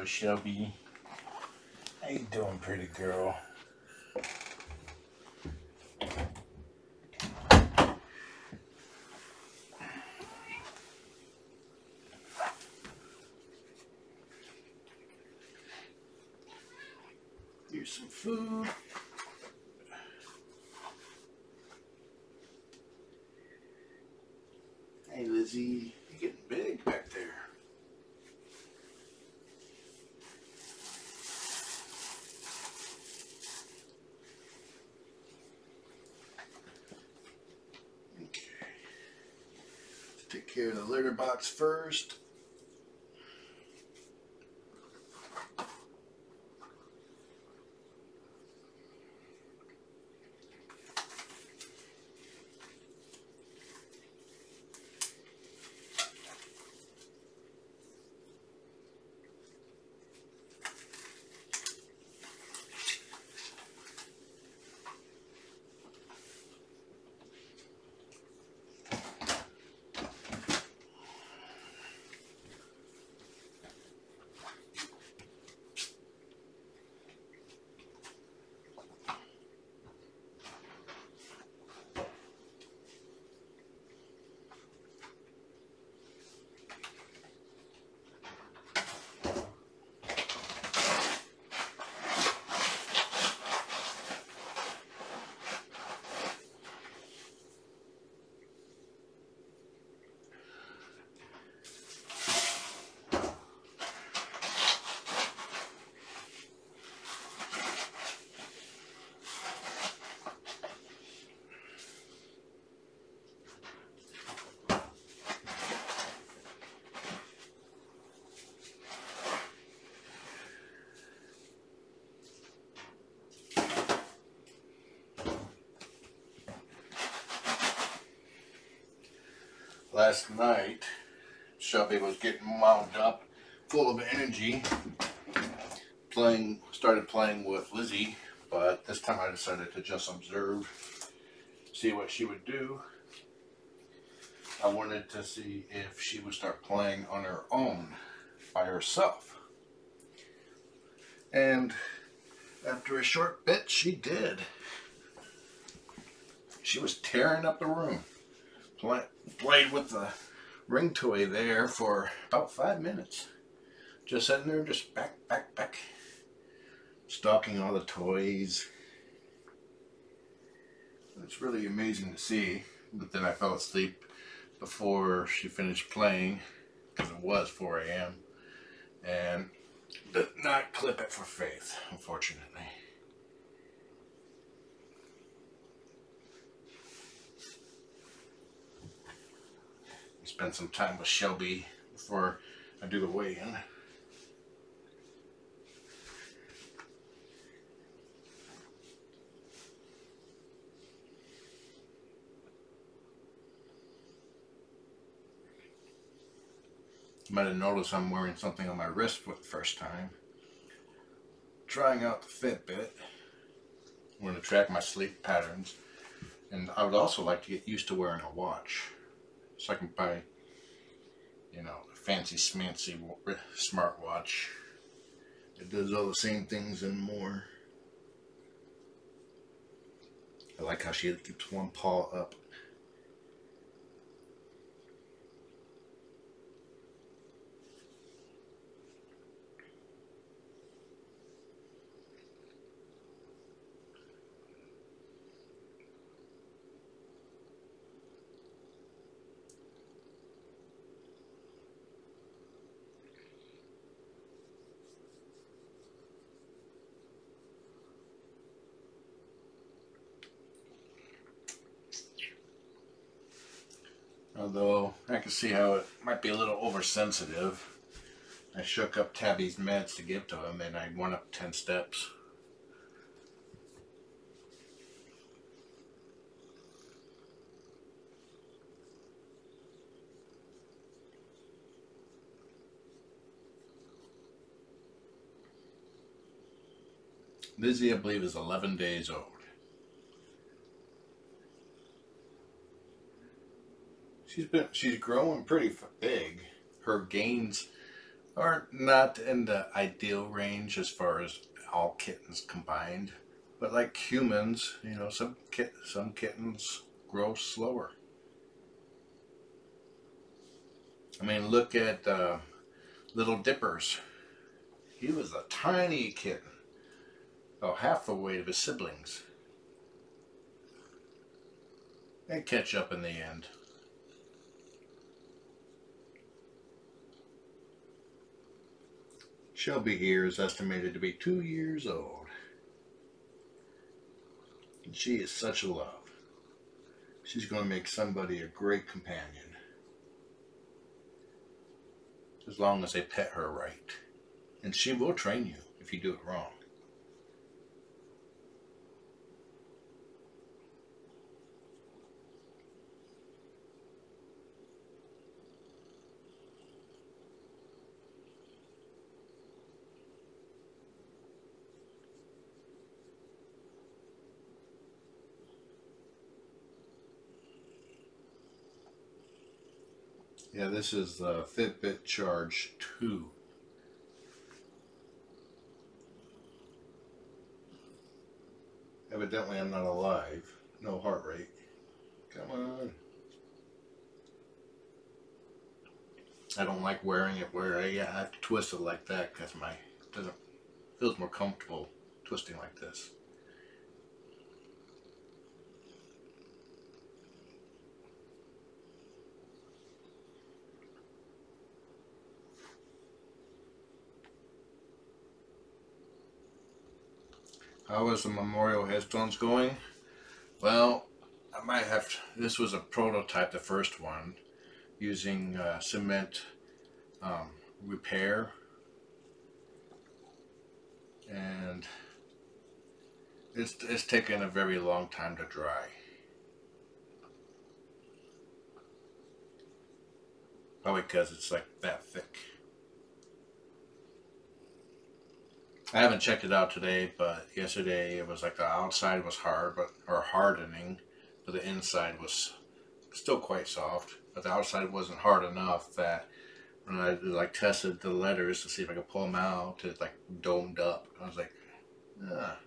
Shelby. How you doing, pretty girl? Here's some food. Hey, Lizzie, you're getting big back there. Okay. Let's take care of the litter box first. Last night, Shelby was getting wound up, full of energy, started playing with Lizzie, but this time I decided to just observe, see what she would do. I wanted to see if she would start playing on her own, by herself. And after a short bit, she did. She was tearing up the room. Played with the ring toy there for about 5 minutes. Just sitting there, just back, stalking all the toys. It's really amazing to see. But then I fell asleep before she finished playing, because it was 4 a.m. and did not clip it for Faith, unfortunately. Spend some time with Shelby before I do the weigh-in. You might have noticed I'm wearing something on my wrist for the first time. Trying out the Fitbit. I'm going to track my sleep patterns. And I would also like to get used to wearing a watch. So I can buy, you know, a fancy smancy smartwatch. It does all the same things and more. I like how she keeps one paw up. Although I can see how it might be a little oversensitive. I shook up Tabby's meds to give to him and I went up 10 steps. Lizzie, I believe, is 11 days old. She's growing pretty big. Her gains are not in the ideal range as far as all kittens combined. But like humans, some kittens grow slower. I mean, look at Little Dippers. He was a tiny kitten, about half the weight of his siblings. They catch up in the end. Shelby here is estimated to be 2 years old. And she is such a love. She's going to make somebody a great companion. As long as they pet her right. And she will train you if you do it wrong. Yeah, this is the Fitbit Charge 2. Evidently I'm not alive. No heart rate. Come on. I don't like wearing it where I have to twist it like that because doesn't feels more comfortable twisting like this. How is the memorial headstones going? Well, I might have to, this was a prototype, the first one, using cement repair, and it's taken a very long time to dry. Probably because it's like that thick. I haven't checked it out today, but yesterday it was like the outside was hard, or hardening, but the inside was still quite soft. But the outside wasn't hard enough that when I like tested the letters to see if I could pull them out, it like domed up. I was like, ah.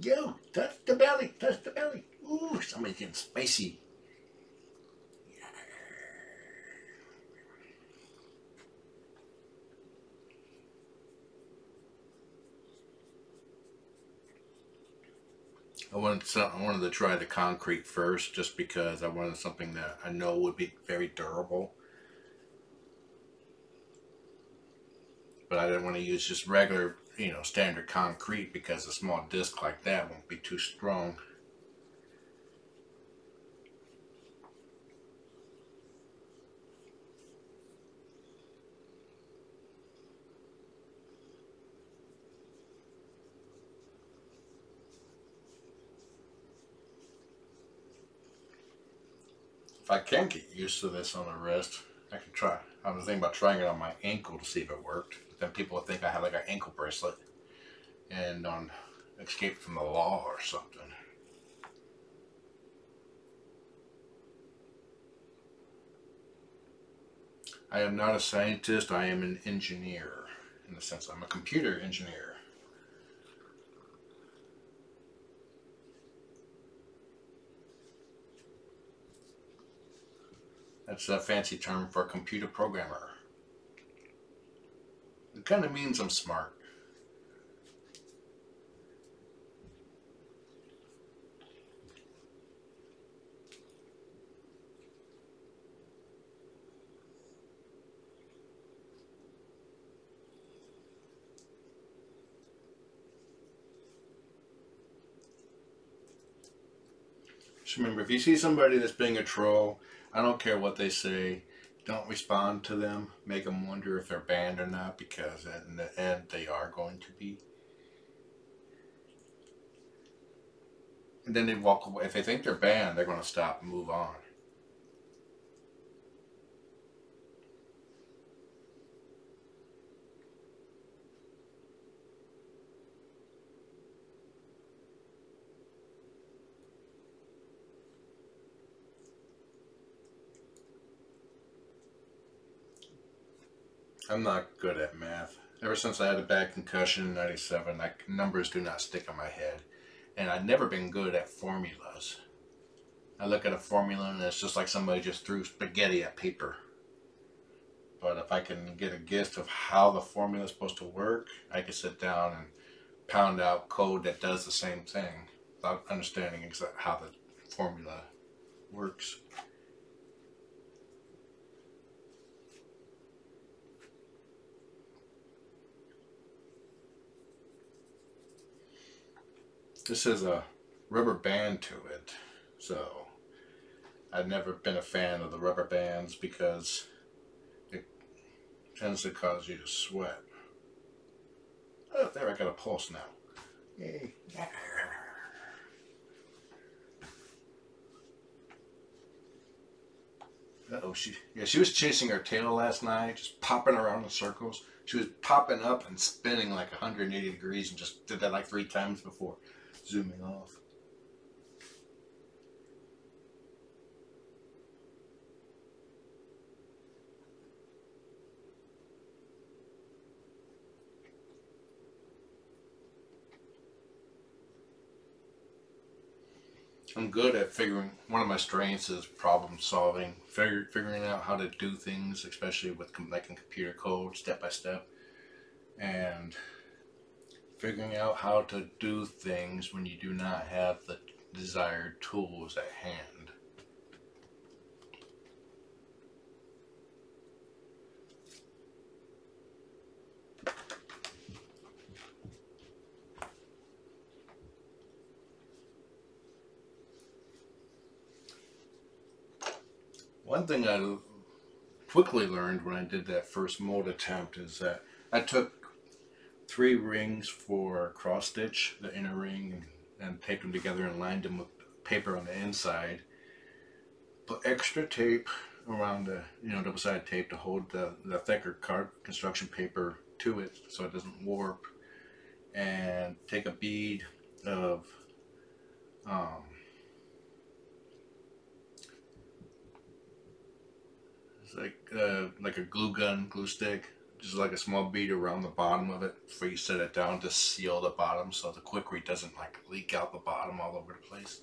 Yo, touch the belly, touch the belly. Ooh, somebody's getting spicy. I wanted to try the concrete first, just because I wanted something that I know would be very durable. But I didn't want to use just regular, standard concrete, because a small disc like that won't be too strong. If I can get used to this on the wrist, I could try. I was thinking about trying it on my ankle to see if it worked. But then people would think I have like an ankle bracelet and on escape from the law or something. I am not a scientist, I am an engineer. In the sense, I'm a computer engineer. That's a fancy term for a computer programmer. It kind of means I'm smart. Just remember, if you see somebody that's being a troll, I don't care what they say. Don't respond to them. Make them wonder if they're banned or not, because in the end, they are going to be. And then they walk away. If they think they're banned, they're going to stop and move on. I'm not good at math. Ever since I had a bad concussion in '97, numbers do not stick in my head. And I've never been good at formulas. I look at a formula and it's just like somebody just threw spaghetti at paper. But if I can get a gist of how the formula is supposed to work, I can sit down and pound out code that does the same thing without understanding exactly how the formula works. This has a rubber band to it, so I've never been a fan of the rubber bands because it tends to cause you to sweat. Oh, there, I got a pulse now. Yay. Uh-oh, she was chasing her tail last night, just popping around in circles. She was popping up and spinning like 180 degrees and just did that like 3 times before zooming off. I'm good at figuring, one of my strengths is problem solving, figuring out how to do things, especially with like in computer code, step by step, and figuring out how to do things when you do not have the desired tools at hand. One thing I quickly learned when I did that first mold attempt is that I took 3 rings for cross stitch, the inner ring, and taped them together and lined them with paper on the inside. Put extra tape around the, double-sided tape to hold the thicker construction paper to it so it doesn't warp, and take a bead of it's like a glue stick, just like a small bead around the bottom of it before you set it down to seal the bottom so the quickery doesn't like leak out the bottom all over the place.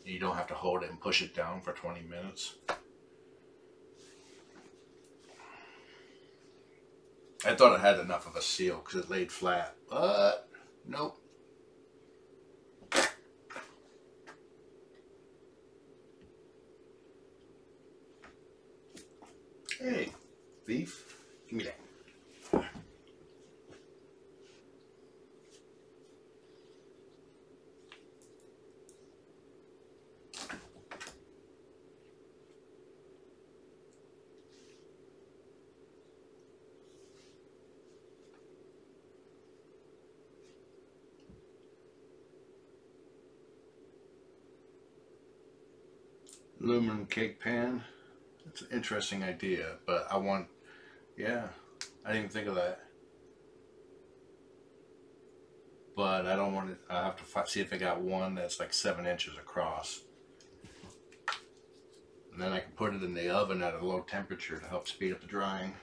And you don't have to hold it and push it down for 20 minutes. I thought it had enough of a seal because it laid flat, but nope. Hey, thief, give me that. Aluminum cake pan. It's an interesting idea, but I didn't even think of that. But I don't want it, I have to see if I got one that's like 7 inches across. And then I can put it in the oven at a low temperature to help speed up the drying.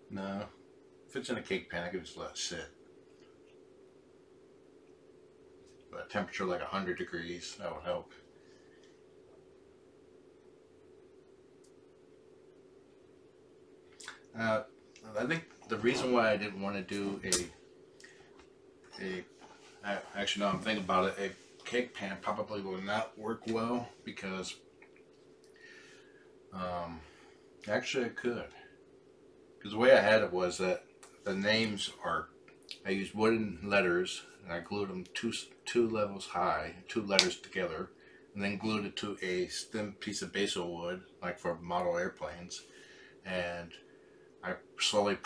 No, if it's in a cake pan, I can just let it sit. But a temperature like 100 degrees, that would help. I think the reason why I didn't want to do actually now I'm thinking about it, a cake pan probably will not work well because actually it could. Because the way I had it was that the names are, I used wooden letters and I glued them two levels high, 2 letters together, and then glued it to a thin piece of basil wood, like for model airplanes, and I slowly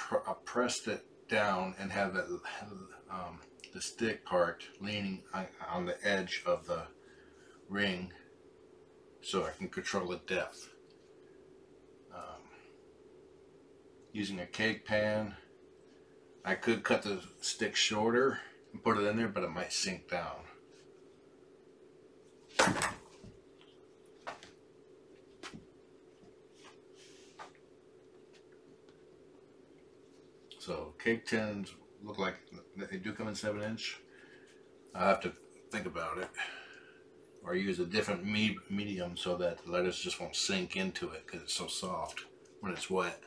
pressed it down and had the stick part leaning on the edge of the ring so I can control the depth. Using a cake pan, I could cut the stick shorter and put it in there, but it might sink down. So cake tins look like they do come in 7-inch. I have to think about it, or use a different medium so that the lettuce just won't sink into it because it's so soft when it's wet.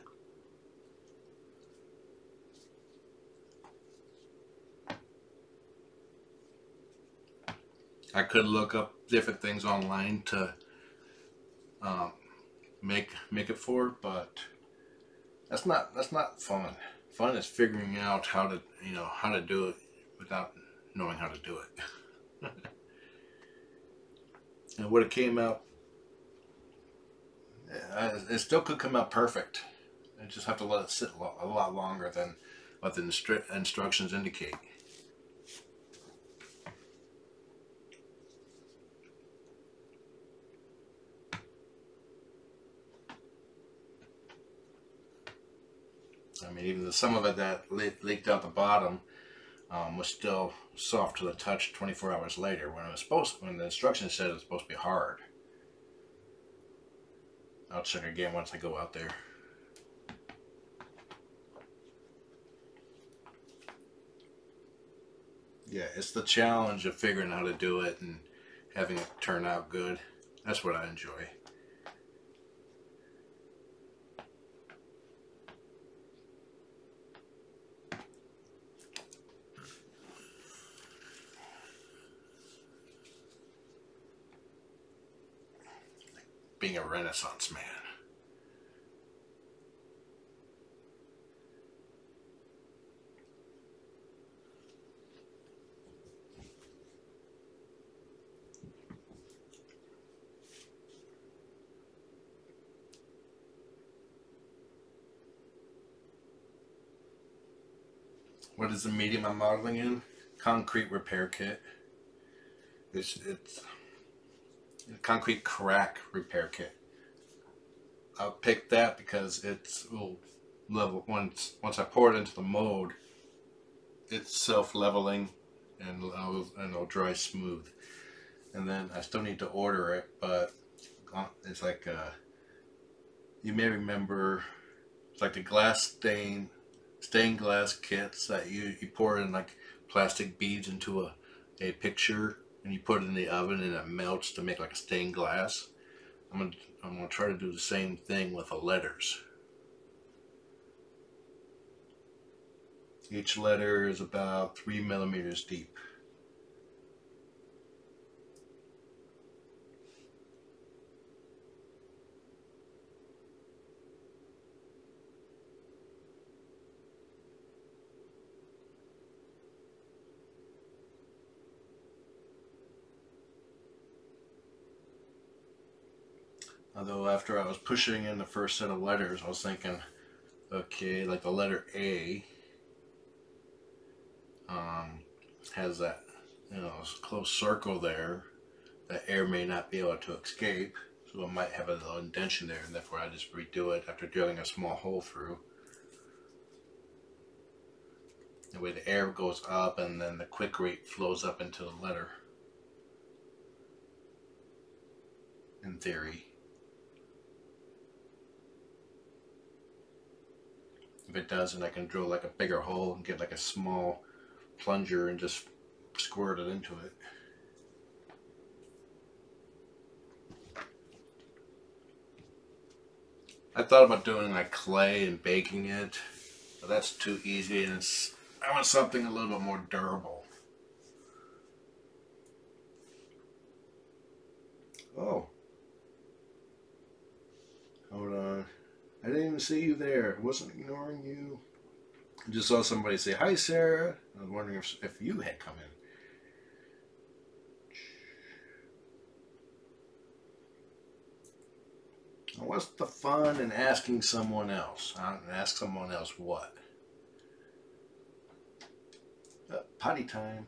I could look up different things online to make it for, but that's not fun. Fun is figuring out how to do it without knowing how to do it. And what it came out, it still could come out perfect. I just have to let it sit a lot longer than what the instructions indicate. I mean, even some of it that leaked out the bottom was still soft to the touch 24 hours later when the instructions said it was supposed to be hard. I'll check again once I go out there. Yeah, it's the challenge of figuring out how to do it and having it turn out good. That's what I enjoy. Being a Renaissance man. What is the medium I'm modeling in? Concrete repair kit. It's a concrete crack repair kit. I picked that because it's level once I pour it into the mold, it's self-leveling and it'll dry smooth. And then I still need to order it, but it's like you may remember, it's like the stained glass kits that you pour in like plastic beads into a picture and you put it in the oven and it melts to make like a stained glass. I'm gonna try to do the same thing with the letters. Each letter is about 3 millimeters deep. Although after I was pushing in the first set of letters, I was thinking, okay, like the letter A has that, close circle there that air may not be able to escape, so it might have a little indentation there, and therefore I just redo it after drilling a small hole through. That way the air goes up and then the quick rate flows up into the letter, in theory. If it doesn't, I can drill like a bigger hole and get like a small plunger and just squirt it into it. I thought about doing like clay and baking it, but that's too easy, and I want something a little bit more durable. Oh, hold on. I didn't even see you there. I wasn't ignoring you. I just saw somebody say, "Hi, Sarah." I was wondering if you had come in. What's the fun in asking someone else? Ask someone else what? Potty time.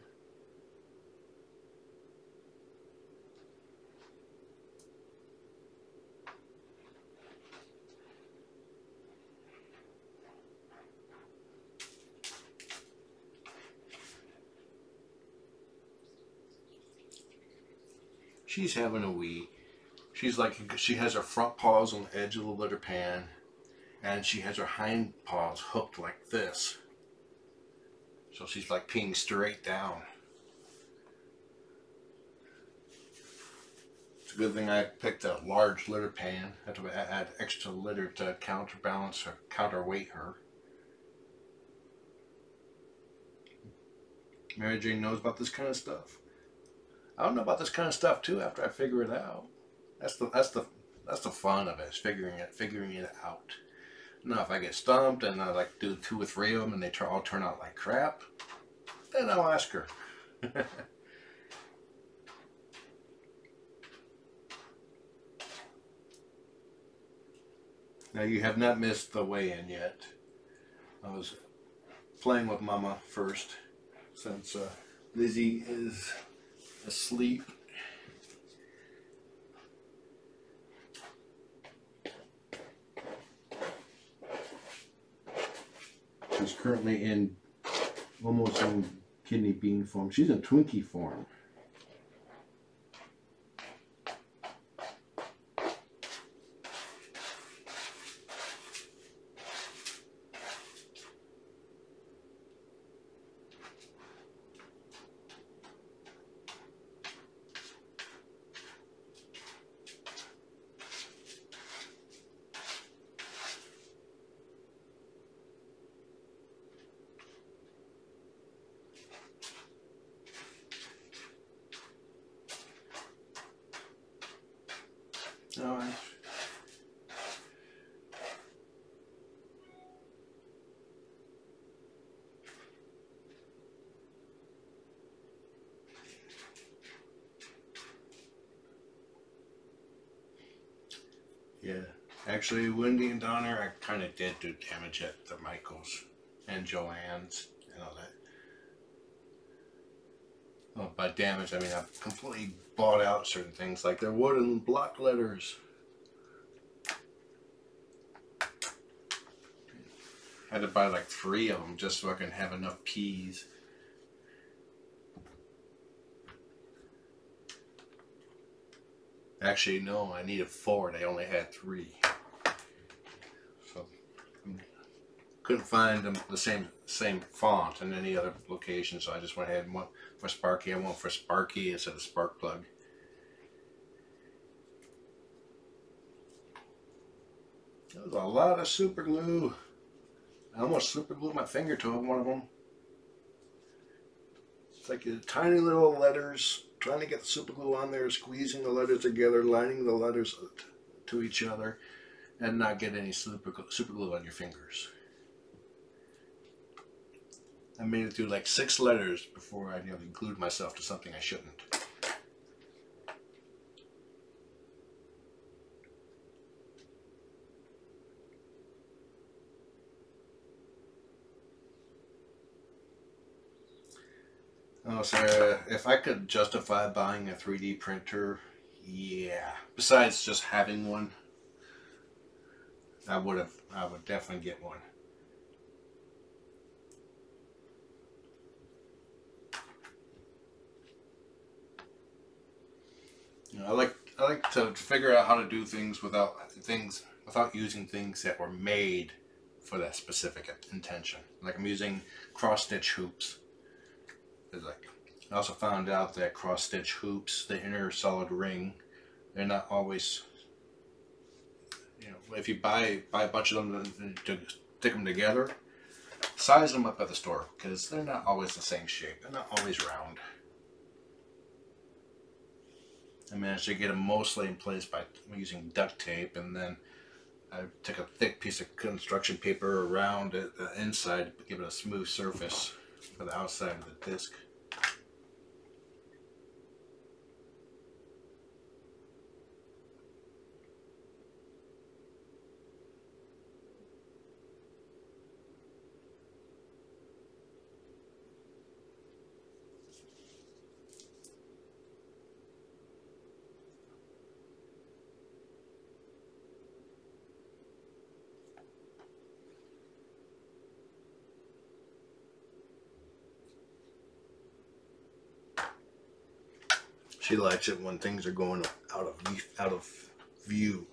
She's having a wee. She has her front paws on the edge of the litter pan, and she has her hind paws hooked like this. So she's like peeing straight down. It's a good thing I picked a large litter pan. I had to add extra litter to counterbalance or counterweight her. Mary Jane knows about this kind of stuff. I don't know about this kind of stuff too after I figure it out. That's the fun of it, is figuring it out. Now if I get stumped and I like do 2 or 3 of them and they all turn out like crap, then I'll ask her. Now you have not missed the weigh-in yet. I was playing with Mama first since Lizzie is asleep. She's currently almost in kidney bean form. She's in Twinkie form. All right. Yeah, actually, Wendy and Donner, I kind of did do damage at the Michaels and Joanne's and all that. Well, by damage, I mean I've completely bought out certain things like their wooden block letters. I had to buy like 3 of them just so I can have enough peas. Actually, no, I needed 4. They only had 3. So couldn't find them the same font in any other location, so I just went ahead and went for Sparky. I went for Sparky instead of Sparkplug. There was a lot of super glue. I almost super glued my finger to one of them. It's like tiny little letters, trying to get the super glue on there, squeezing the letters together, lining the letters to each other, and not get any super glue on your fingers. I made it through like 6 letters before I nearly glued myself to something I shouldn't. Oh, so if I could justify buying a 3D printer, yeah. Besides just having one, I would definitely get one. You know, I like to figure out how to do things without using things that were made for that specific intention. Like I'm using cross-stitch hoops. I also found out that cross-stitch hoops, the inner solid ring, they're not always, you know, if you buy a bunch of them to stick them together, size them up at the store because they're not always the same shape. They're not always round. I managed to get them mostly in place by using duct tape, and then I took a thick piece of construction paper around it, the inside, to give it a smooth surface for the outside of the disc. She likes it when things are going out of view.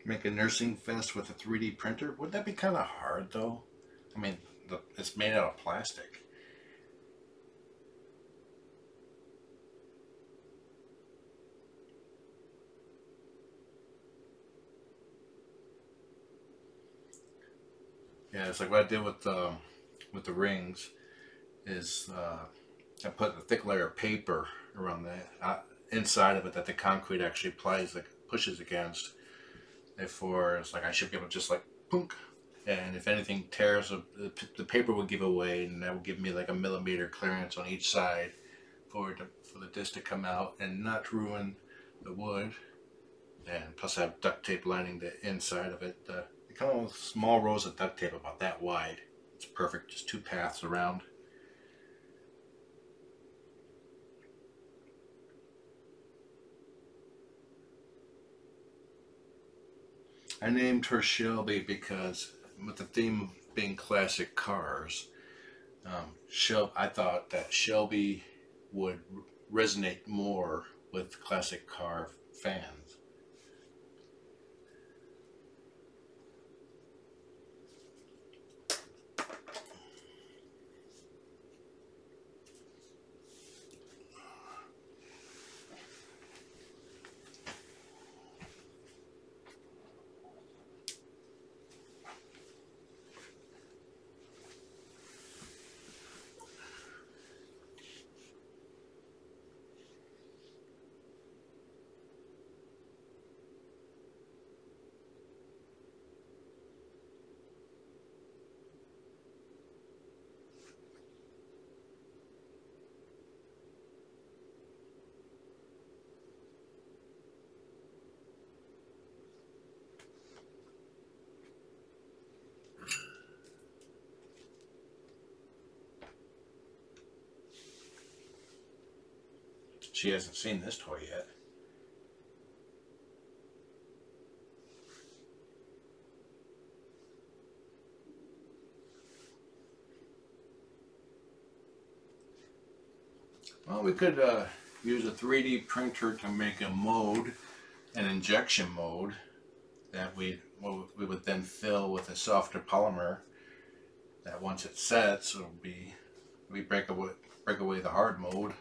Make a nursing vest with a 3D printer. Would that be kind of hard though? I mean, it's made out of plastic. Yeah, it's like what I did with the rings is I put a thick layer of paper around the inside of it that the concrete actually applies, like pushes against. Therefore, it's like I should be able to just like punk, and if anything tears, the paper will give away, and that will give me like a millimeter clearance on each side for the disc to come out and not ruin the wood. And plus, I have duct tape lining the inside of it. They come with small rolls of duct tape about that wide. It's perfect, just two paths around. I named her Shelby because, with the theme being classic cars, I thought that Shelby would resonate more with classic car fans. She hasn't seen this toy yet. Well, we could use a 3D printer to make a mode, an injection mode, that we would then fill with a softer polymer. That once it sets, we break away the hard mode.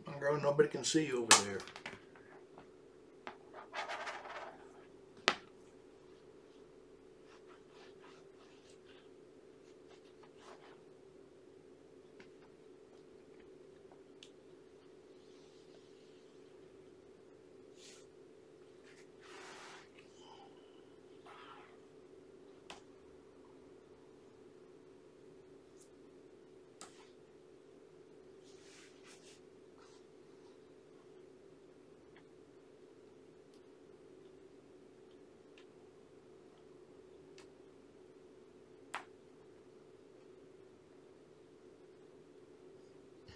Come on, girl, nobody can see you over there.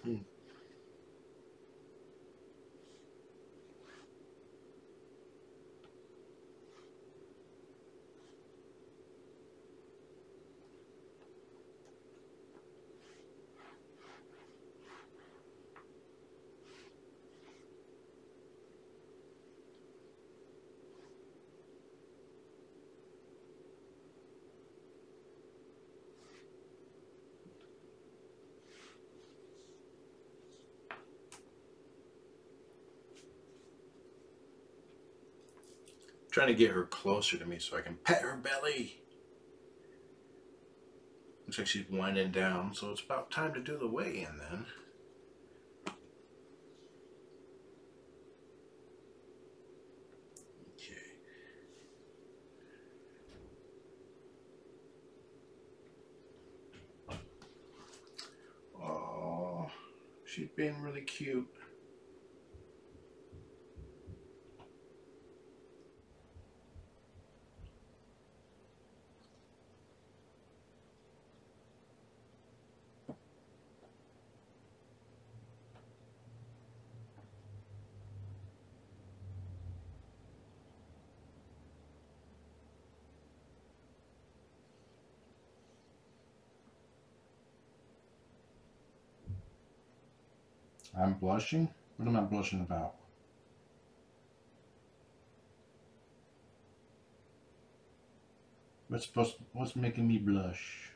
Hmm. trying to get her closer to me so I can pet her belly. Looks like she's winding down, so it's about time to do the weigh-in then. Okay. Oh, she's being really cute. I'm blushing? What am I blushing about? What's making me blush?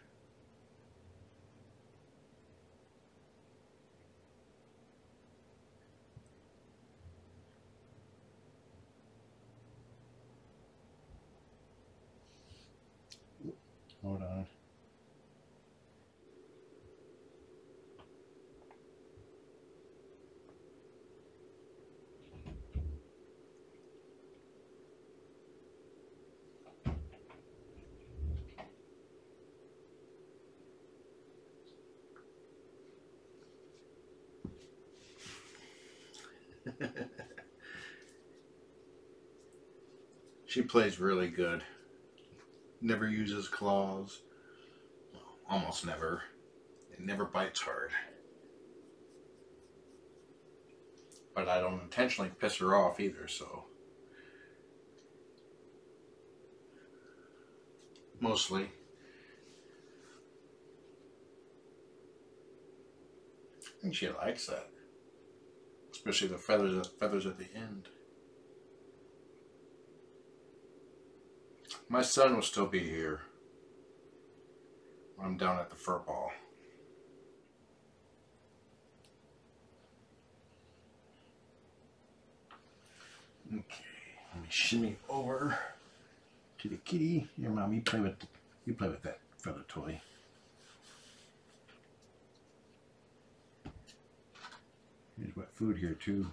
Hold on. She plays really good. Never uses claws. Almost never. It never bites hard. But I don't intentionally piss her off either, so. Mostly. I think she likes that. Especially the feathers at the end. My son will still be here when I'm down at the fur ball. Okay, let me shimmy over to the kitty. Here, Mom, you play with that feather toy. There's wet food here too.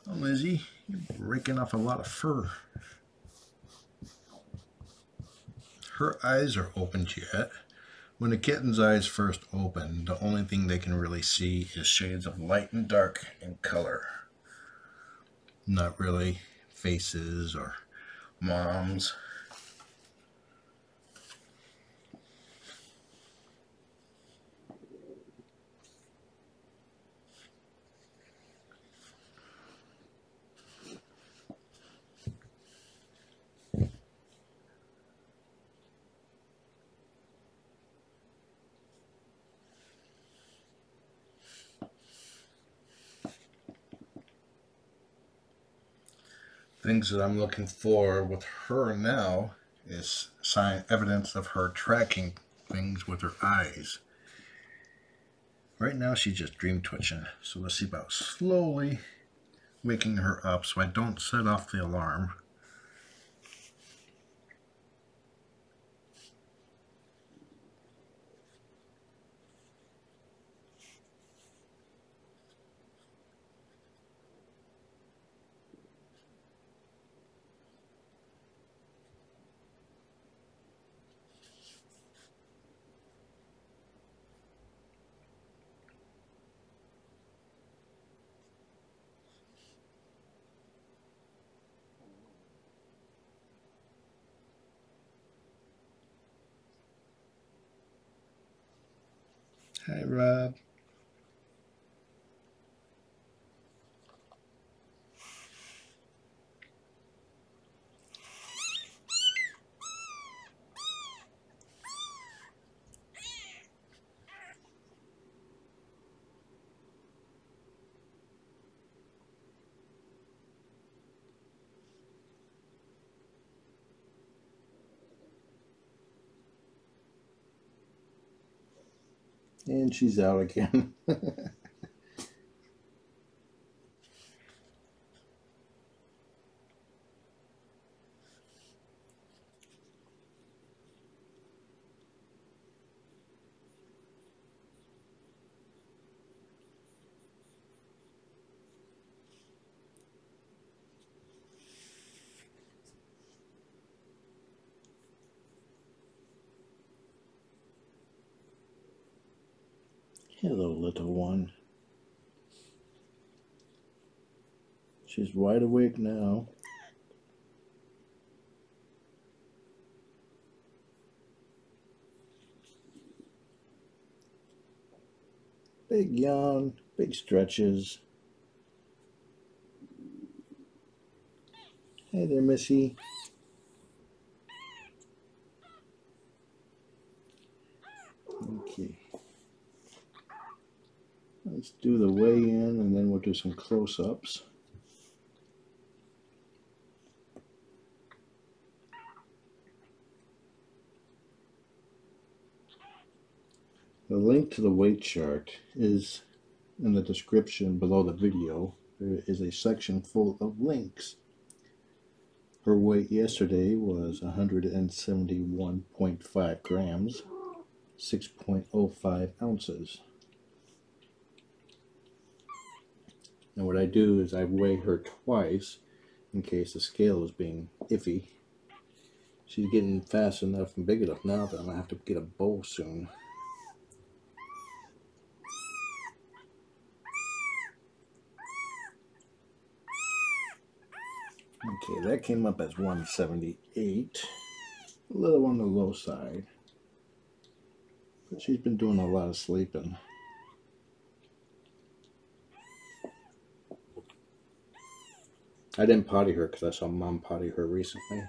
Well, Lizzie, you're raking off a lot of fur. Her eyes are opened yet. When a kitten's eyes first open, the only thing they can really see is shades of light and dark in color. Not really faces or moms. Things that I'm looking for with her now is evidence of her tracking things with her eyes. Right now she's just dream twitching, so let's see about slowly waking her up so I don't set off the alarm. Hi, Rob. And she's out again. Hello, little one. She's wide awake now. Big yawn, big stretches. Hey there, Missy. Okay. Let's do the weigh in and then we'll do some close-ups. The link to the weight chart is in the description below the video. There is a section full of links. Her weight yesterday was 171.5 grams, 6.05 ounces. And what I do is I weigh her twice in case the scale is being iffy. She's getting fast enough and big enough now that I'm going to have to get a bowl soon. Okay, that came up as 178. A little on the low side. But she's been doing a lot of sleeping. I didn't potty her because I saw Mom potty her recently.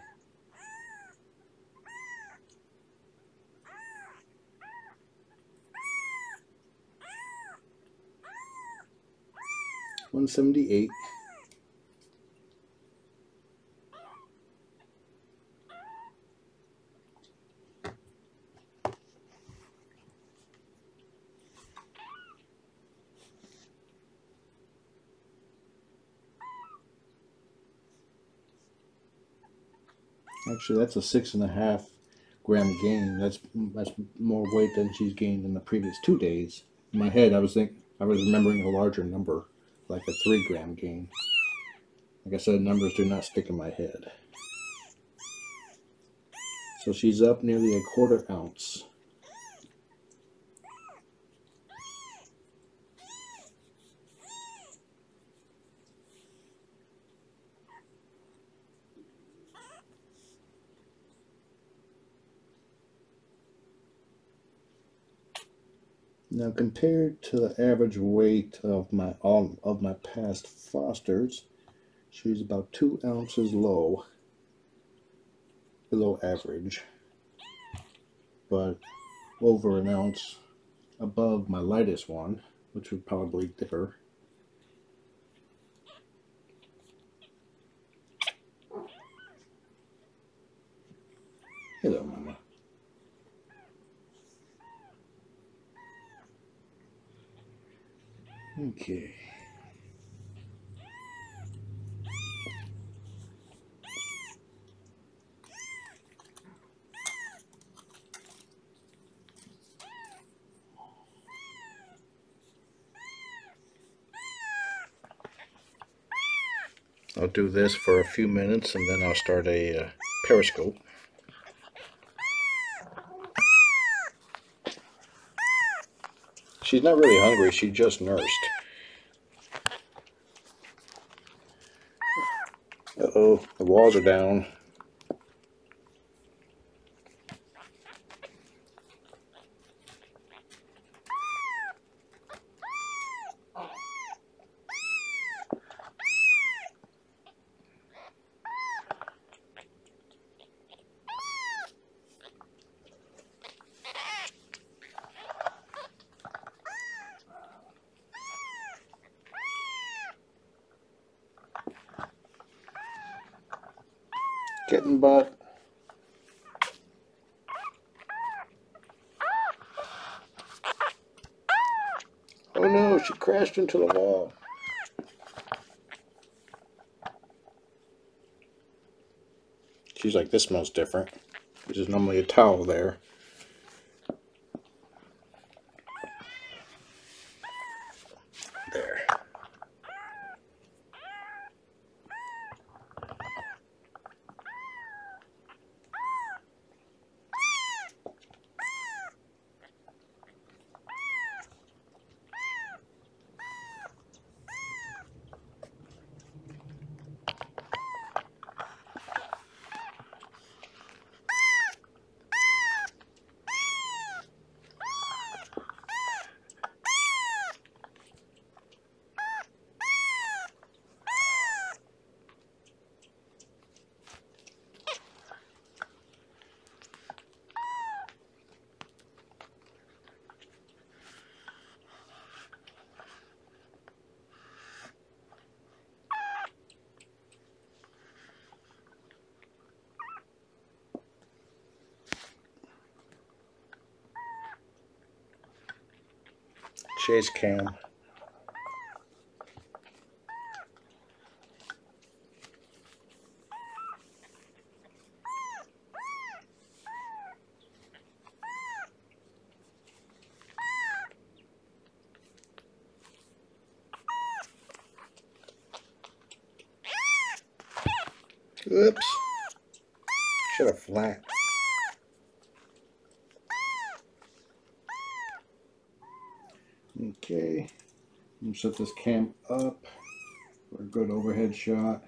$178. Actually, that's a 6.5 gram gain. That's more weight than she's gained in the previous 2 days. In my head, I was remembering a larger number, like a 3 gram gain. Like I said, numbers do not stick in my head. So she's up nearly a 1/4 ounce. Now, compared to the average weight of my past fosters, she's about 2 ounces below average, but over an ounce above my lightest one, which would probably differ. Hello, Mama. Okay. I'll do this for a few minutes and then I'll start a Periscope. She's not really hungry, she just nursed. Uh-oh, the walls are down. Kitten butt. Oh no, she crashed into the wall. She's like, this smells different. There's normally a towel there. There. Chase cam. Oops. Should have flat. Okay. I'm gonna set this cam up for a good overhead shot.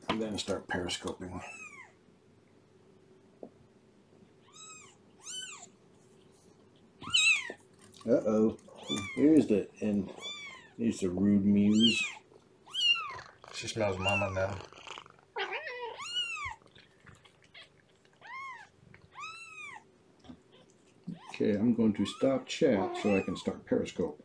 And then start periscoping. Uh-oh. Here's the rude muse. She smells mama now. Okay, I'm going to stop chat so I can start Periscope.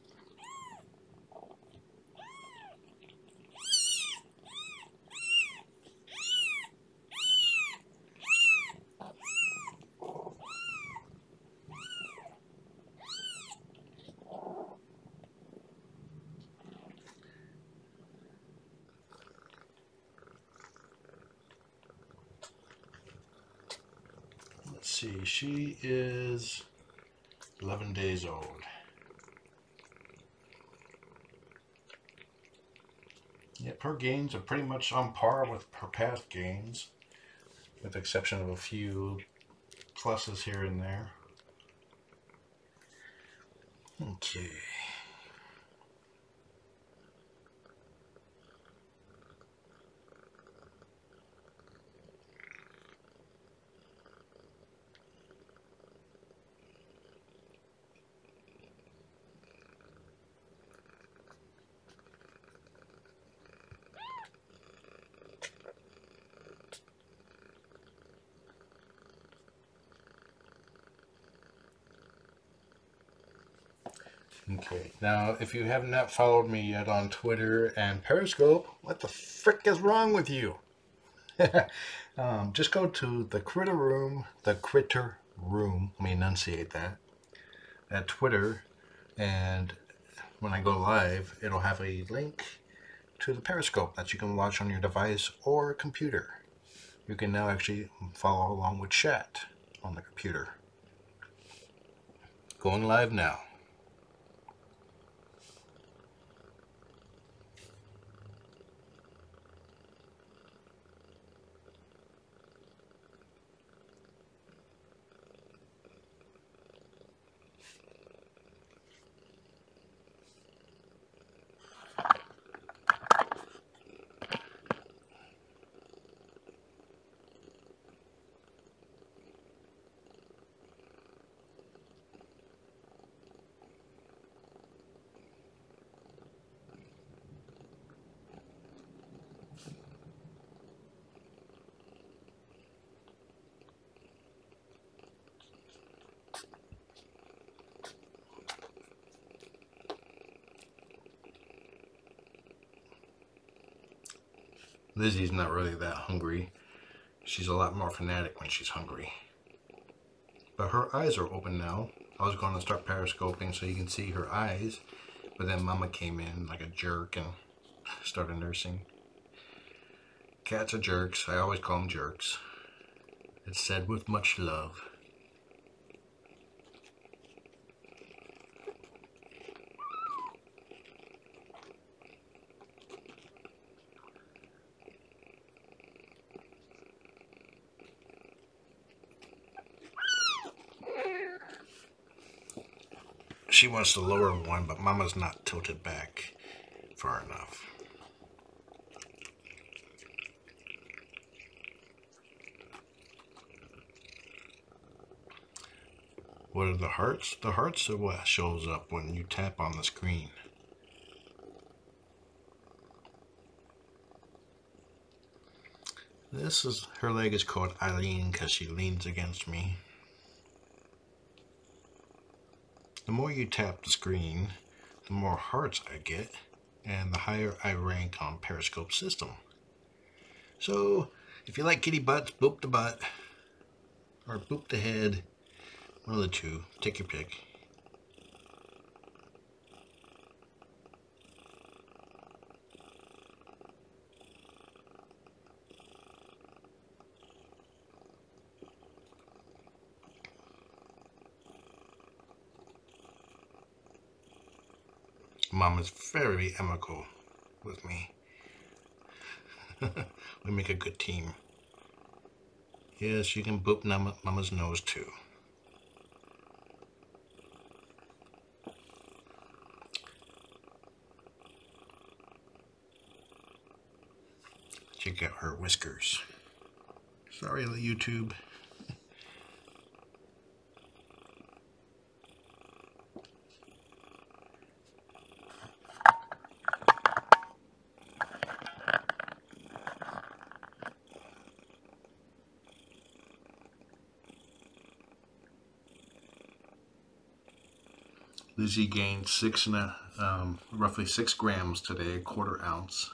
Let's see, she is 11 days old. Yep, her gains are pretty much on par with her past gains, with the exception of a few pluses here and there. Okay. Okay, now if you have not followed me yet on Twitter and Periscope, what the frick is wrong with you? Just go to the Critter Room, let me enunciate that, at Twitter, and when I go live, it'll have a link to the Periscope that you can watch on your device or computer. You can now actually follow along with chat on the computer. Going live now. Lizzie's not really that hungry. She's a lot more fanatic when she's hungry. But her eyes are open now. I was going to start periscoping so you can see her eyes. But then Mama came in like a jerk and started nursing. Cats are jerks. I always call them jerks. It's said with much love. She wants the lower one, but Mama's not tilted back far enough. What are the hearts? The hearts are what shows up when you tap on the screen. Her leg is called Eileen because she leans against me. The more you tap the screen, the more hearts I get, and the higher I rank on Periscope system. So, if you like kitty butts, boop the butt, or boop the head, one of the two, take your pick. Mom is very amicable with me. We make a good team. Yes, you can boop Mama's nose too. Check out her whiskers. Sorry, YouTube. Lizzie gained roughly 6 grams today, 1/4 ounce.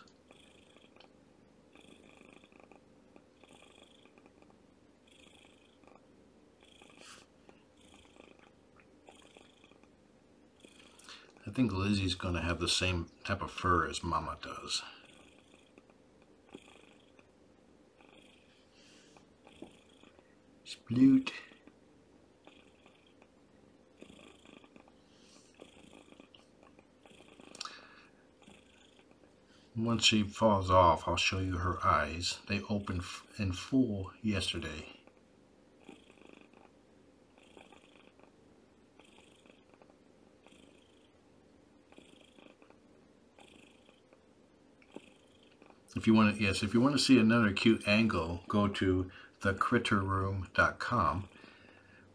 I think Lizzie's going to have the same type of fur as Mama does. Sploot. Once she falls off, I'll show you her eyes. They opened in full yesterday. If you want to see another cute angle, go to thecritterroom.com,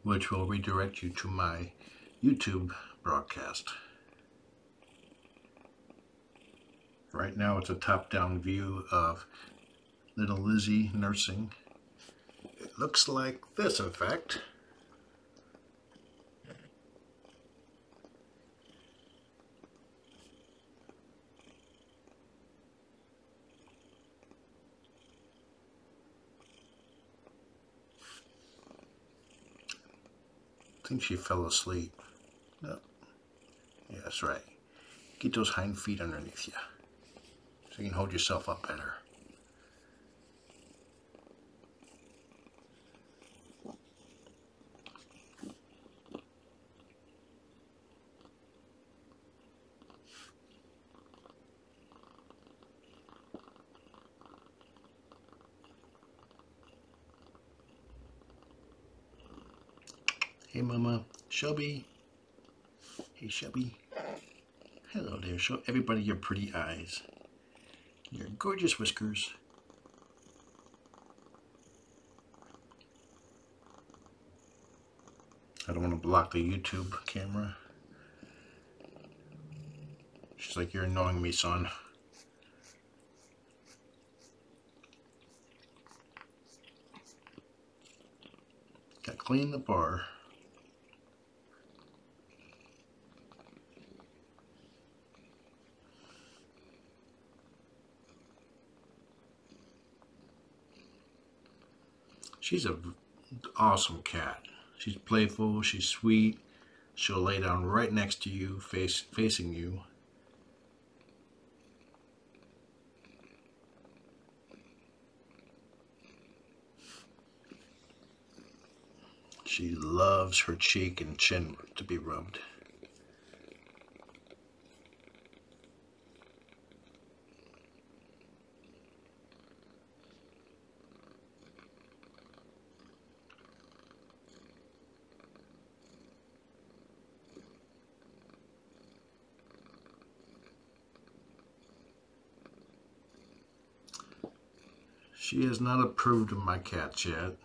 which will redirect you to my YouTube broadcast. Right now it's a top-down view of little Lizzie nursing. It looks like this, in fact. I think she fell asleep. No. Yeah, that's right. Get those hind feet underneath you so you can hold yourself up better. Hey, Mama. Shelby. Hey, Shelby. Hello there. Show everybody your pretty eyes. Your gorgeous whiskers. I don't want to block the YouTube camera. She's like, you're annoying me, son. Gotta clean the bar. She's an awesome cat. She's playful, she's sweet. She'll lay down right next to you, facing you. She loves her cheek and chin to be rubbed. She has not approved of my cats yet.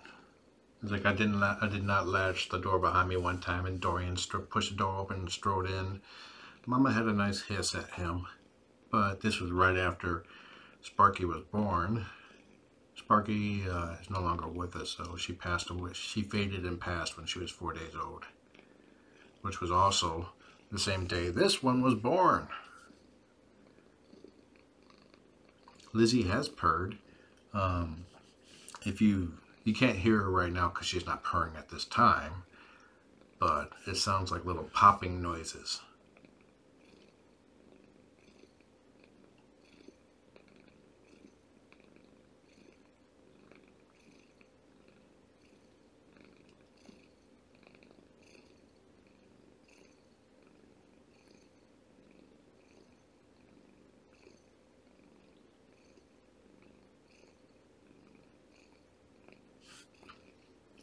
It's like I did not latch the door behind me one time, and Dorian pushed the door open and strode in. Mama had a nice hiss at him, but this was right after Sparky was born. Sparky is no longer with us, so she passed away. She faded and passed when she was 4 days old, which was also the same day this one was born. Lizzie has purred. If you can't hear her right now because she's not purring at this time, but it sounds like little popping noises.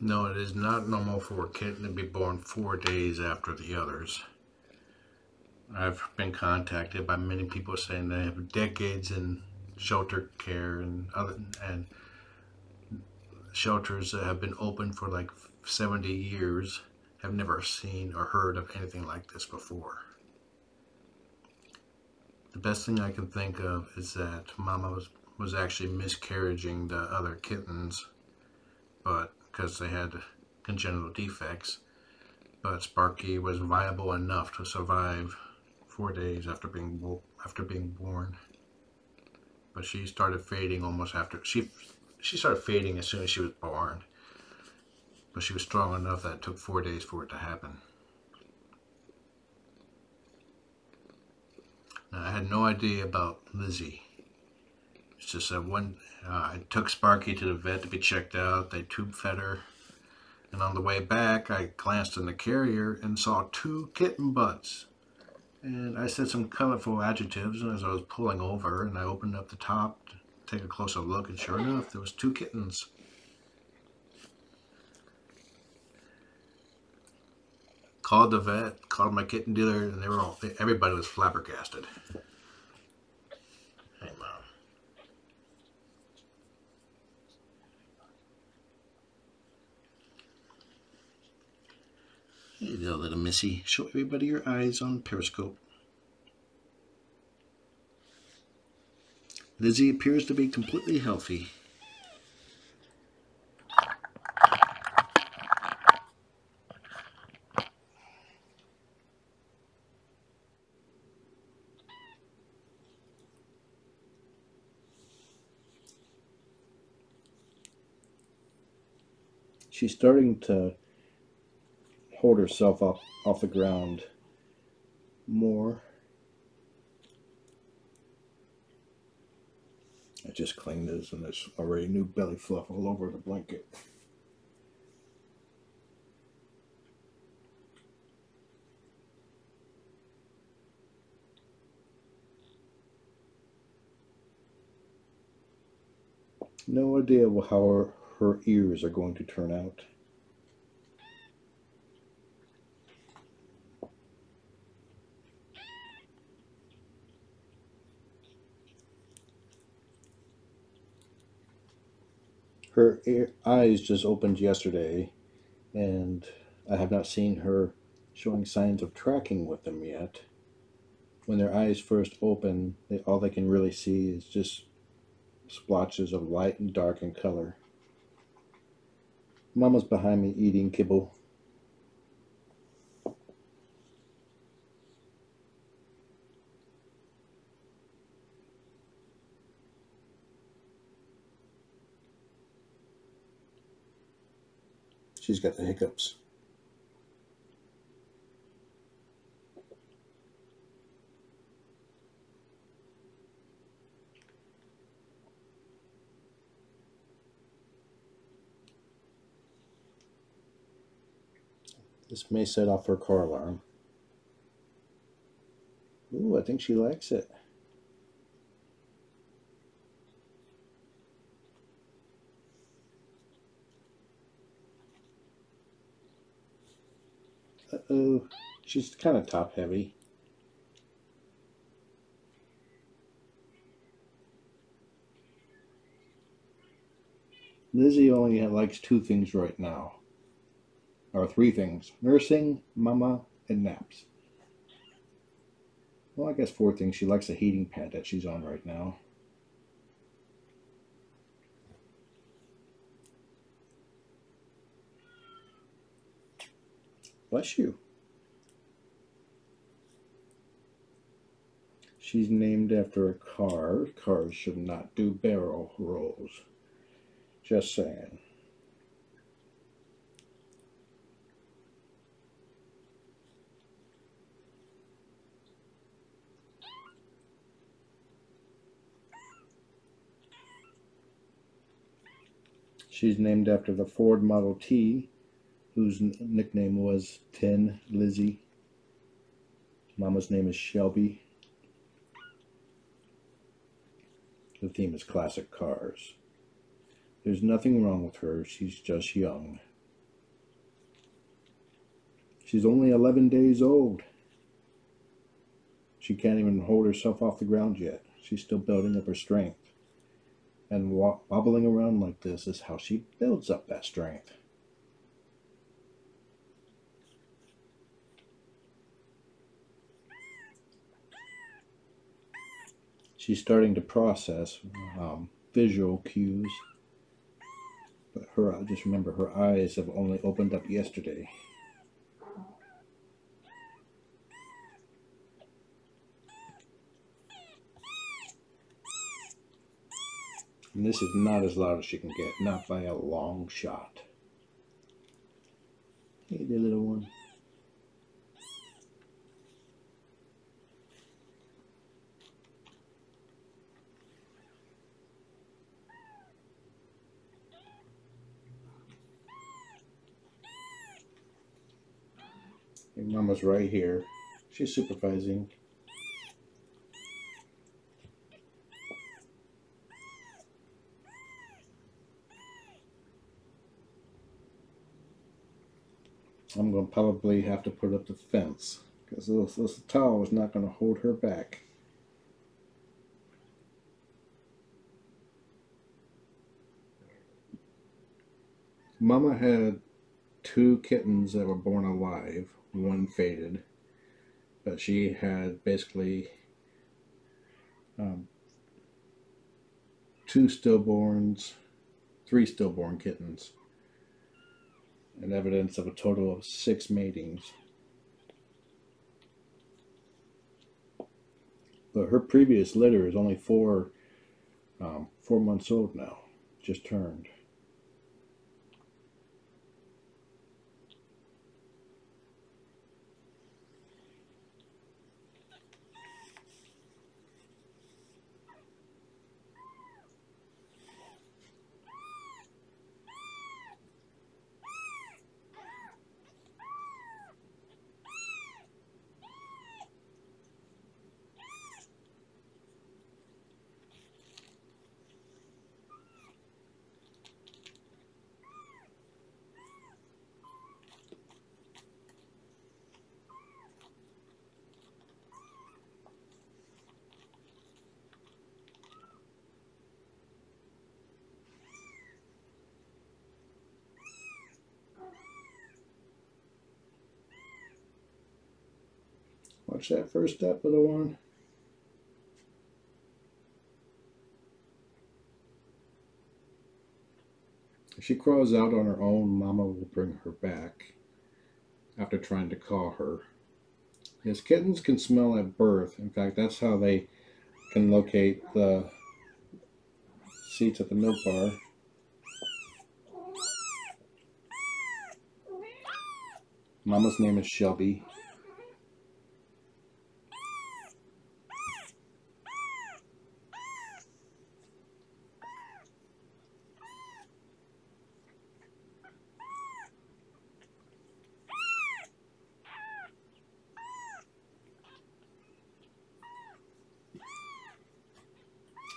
No, it is not normal for a kitten to be born 4 days after the others. I've been contacted by many people saying they have decades in shelter care and shelters that have been open for like 70 years have never seen or heard of anything like this before. The best thing I can think of is that Mama was actually miscarrying the other kittens, but because they had congenital defects, but Sparky was viable enough to survive 4 days after being born. But she started fading almost after she started fading as soon as she was born. But she was strong enough that it took 4 days for it to happen. Now, I had no idea about Lizzie. It's just that I took Sparky to the vet to be checked out. They tube fed her. And on the way back, I glanced in the carrier and saw 2 kitten butts. And I said some colorful adjectives as I was pulling over, and I opened up the top to take a closer look, and sure enough, there was 2 kittens. Called the vet, called my kitten dealer, and everybody was flabbergasted. Hey, Mom. Hey there, little missy. Show everybody your eyes on Periscope. Lizzie appears to be completely healthy. She's starting to hold herself up off the ground more. I just cleaned this, and there's already new belly fluff all over the blanket. No idea how her ears are going to turn out. Her eyes just opened yesterday, and I have not seen her showing signs of tracking with them yet. When their eyes first open, all they can really see is just splotches of light and dark in color. Mama's behind me eating kibble. She's got the hiccups. This may set off her car alarm. Ooh, I think she likes it. Uh-oh, she's kind of top heavy. Lizzie only likes 2 things right now. Or 3 things. Nursing, mama, and naps. Well, I guess 4 things. She likes the heating pad that she's on right now. Bless you. She's named after a car. Cars should not do barrel rolls. Just saying. She's named after the Ford Model T, whose nickname was Tin Lizzie. Mama's name is Shelby. The theme is classic cars. There's nothing wrong with her, she's just young. She's only 11 days old. She can't even hold herself off the ground yet. She's still building up her strength. And wobbling around like this is how she builds up that strength. She's starting to process visual cues. But just remember, her eyes have only opened up yesterday. And this is not as loud as she can get, not by a long shot. Hey there, little one. Your mama's right here. She's supervising. I'm going to probably have to put up the fence because this towel is not going to hold her back. Mama had 2 kittens that were born alive. 1 faded, but she had basically 2 stillborns, 3 stillborn kittens, and evidence of a total of 6 matings. But her previous litter is only 4 months old now, just turned. Watch that first step, little one. If she crawls out on her own, Mama will bring her back after trying to call her. Yes, kittens can smell at birth. In fact, that's how they can locate the seats at the milk bar. Mama's name is Shelby.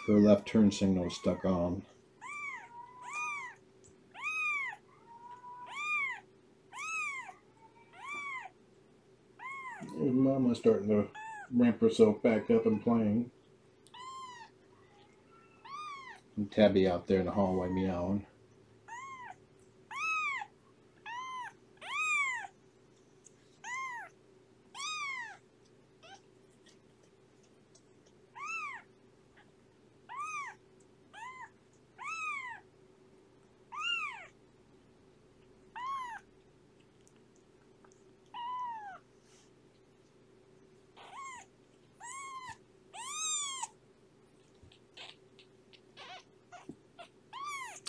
Her left turn signal is stuck on. There's Mama starting to ramp herself back up and playing. And Tabby out there in the hallway meowing.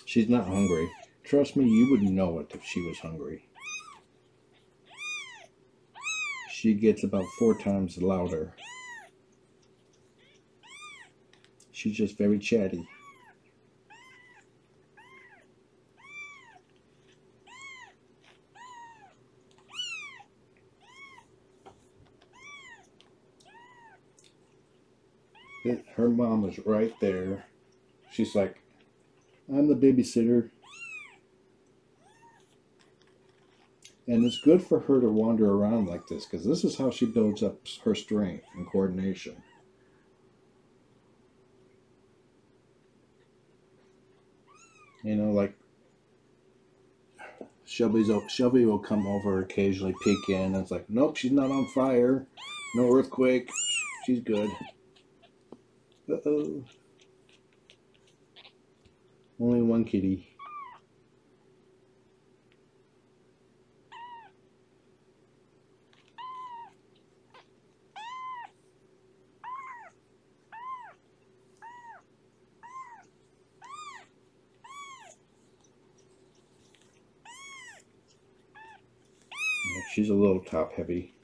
She's not hungry. Trust me, you would know it if she was hungry. She gets about 4 times louder. She's just very chatty. Her mom is right there. She's like, I'm the babysitter. And it's good for her to wander around like this, because this is how she builds up her strength and coordination. You know, like Shelby will come over occasionally, peek in, and it's like, nope, she's not on fire. No earthquake. She's good. Uh-oh. Only one kitty. Yeah, she's a little top heavy.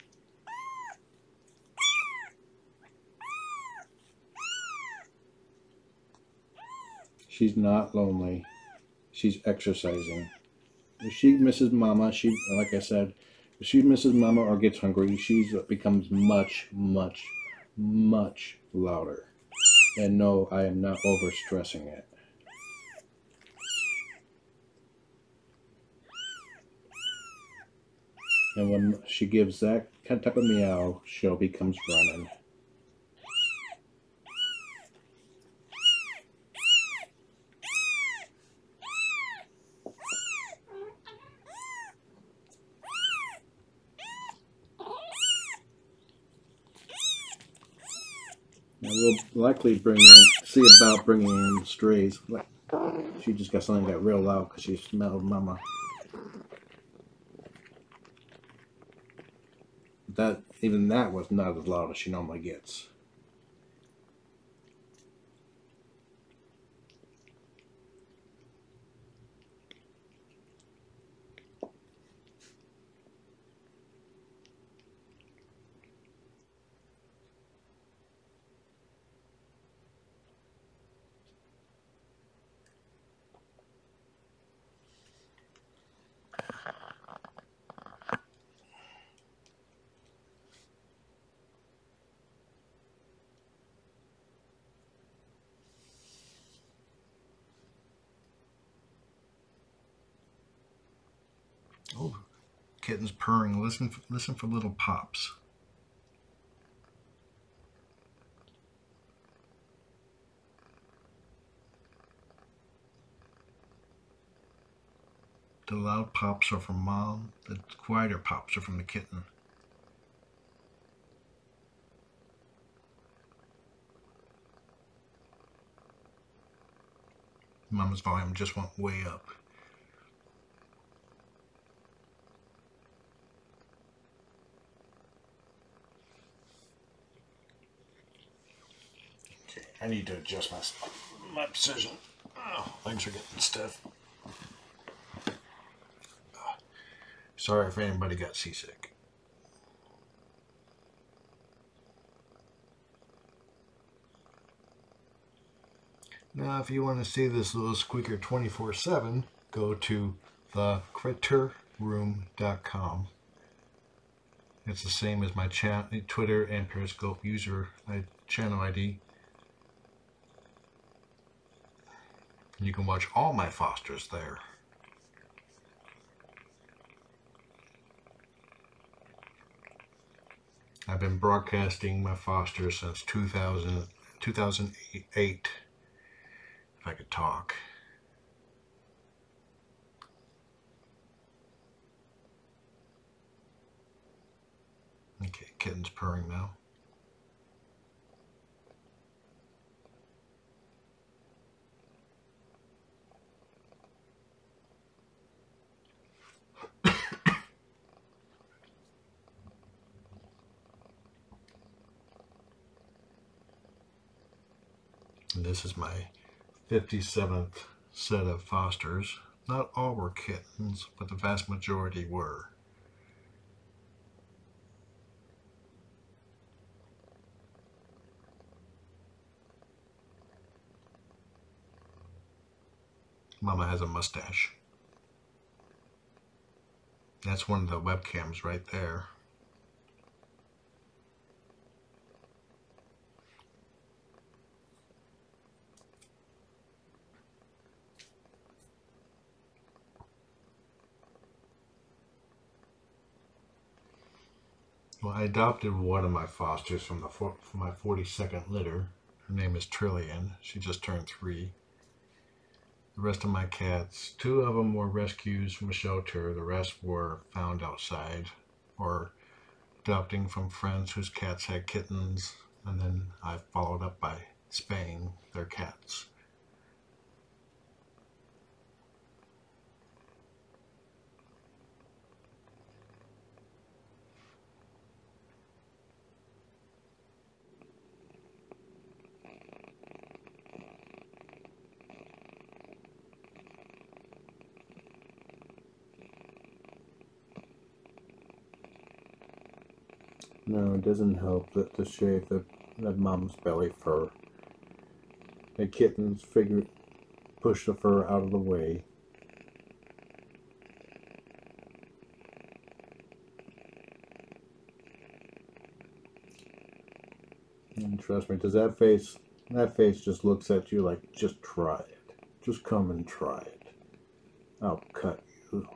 She's not lonely. She's exercising. If she misses Mama, like I said, if she misses Mama or gets hungry, she becomes much, much, much louder. And no, I am not overstressing it. And when she gives that type of meow, Shelby comes running. And we'll likely see about bringing in strays. She just got something that got real loud because she smelled Mama. Even that was not as loud as she normally gets. Oh, Kitten's purring. Listen for little pops. The loud pops are from Mom. The quieter pops are from the kitten. Mama's volume just went way up. Okay, I need to adjust my position. Oh, legs are getting stiff. Sorry if anybody got seasick. Now, if you want to see this little squeaker 24/7, go to thecritterroom.com. It's the same as my Twitter and Periscope user channel ID. You can watch all my fosters there. I've been broadcasting my fosters since 2008, if I could talk. Okay, Kitten's purring now. And this is my 57th set of fosters. Not all were kittens, but the vast majority were. Mama has a mustache. That's one of the webcams right there. Well, I adopted one of my fosters from my 42nd litter. Her name is Trillian. She just turned 3. The rest of my cats, 2 of them were rescues from a shelter. The rest were found outside or adopting from friends whose cats had kittens. And then I followed up by spaying their cats. No, it doesn't help that to shave the mom's belly fur. The kittens push the fur out of the way. And trust me, does that face just looks at you like, just try it. Just come and try it. I'll cut you.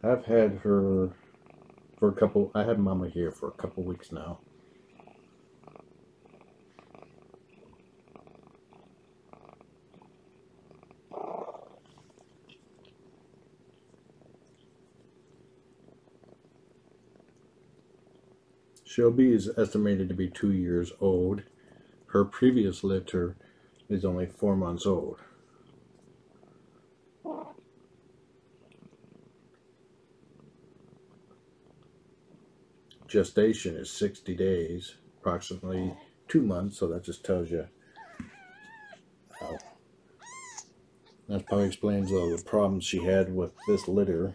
I've had her for a couple, I had Mama here for a couple weeks now. Shelby is estimated to be 2 years old. Her previous litter is only 4 months old. Gestation is 60 days, approximately 2 months, so that just tells you how. That probably explains all the problems she had with this litter,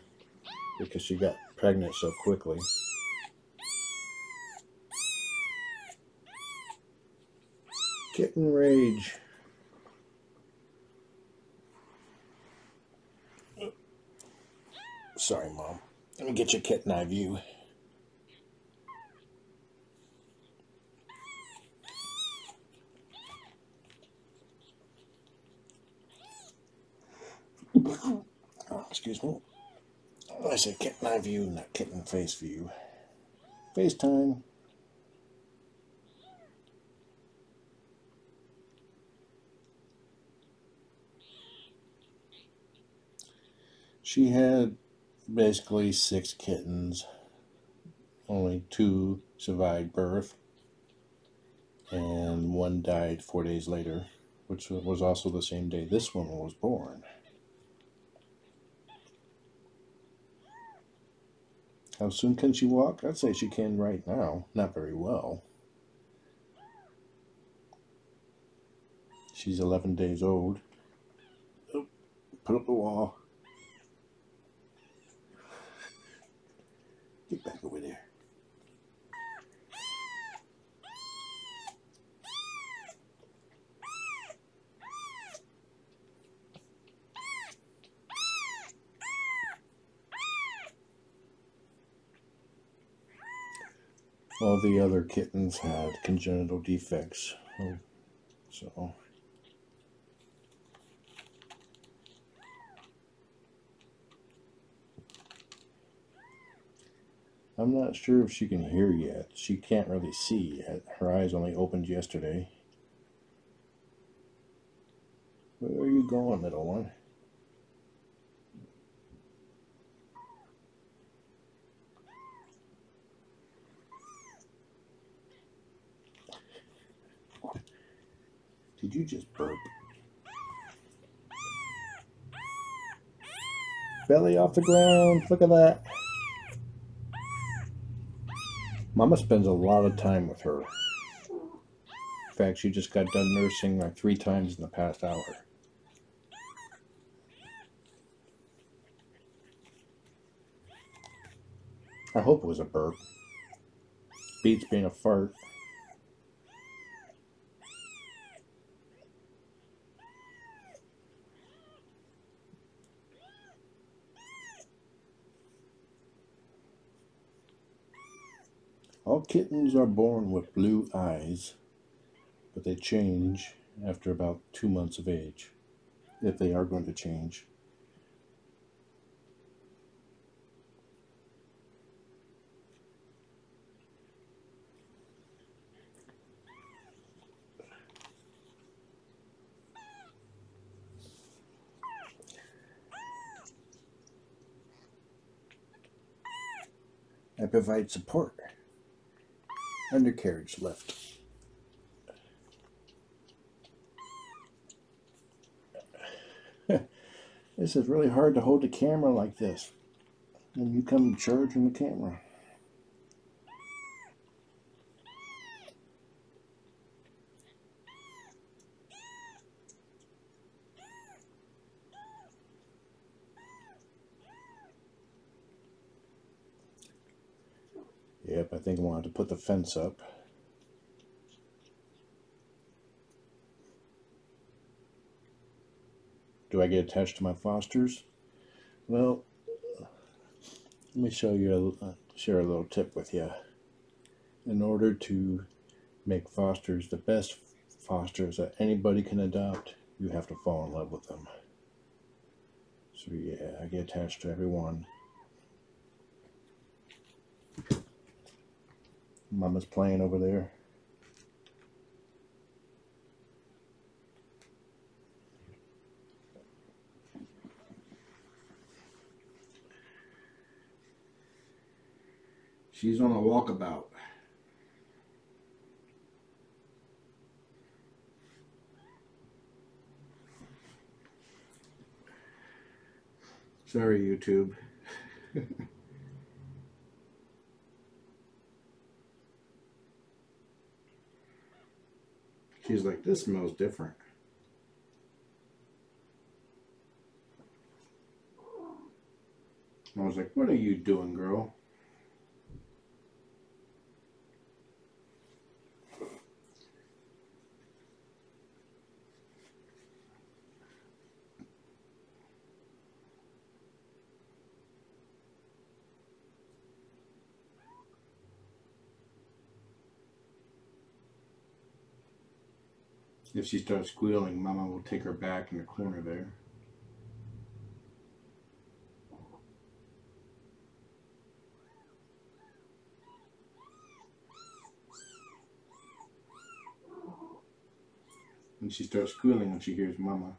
because she got pregnant so quickly. Kitten rage. Sorry, Mom. Let me get your kitten eye view. Oh, excuse me. I said kitten eye view, not kitten face view. FaceTime. She had basically 6 kittens. Only 2 survived birth, and 1 died 4 days later, which was also the same day this one was born. How soon can she walk? I'd say she can right now. Not very well. She's 11 days old. Oh, put up the wall. Get back over there. All the other kittens had congenital defects, so I'm not sure if she can hear yet. She can't really see yet. Her eyes only opened yesterday. Where are you going, little one? Did you just burp? Belly off the ground. Look at that. Mama spends a lot of time with her. In fact, she just got done nursing like 3 times in the past hour. I hope it was a burp. Beats being a fart. All kittens are born with blue eyes, but they change after about 2 months of age, if they are going to change. I provide support. Undercarriage left. This is really hard to hold the camera like this when you come charging the camera. Yep, I think I wanted to put the fence up. Do I get attached to my fosters? Well, let me share a little tip with you. In order to make fosters the best fosters that anybody can adopt, you have to fall in love with them. So yeah, I get attached to everyone. Mama's playing over there. She's on a walkabout. Sorry, YouTube. She's like, this smells different. I was like, what are you doing, girl? If she starts squealing, Mama will take her back in the corner there. And she starts squealing when she hears Mama.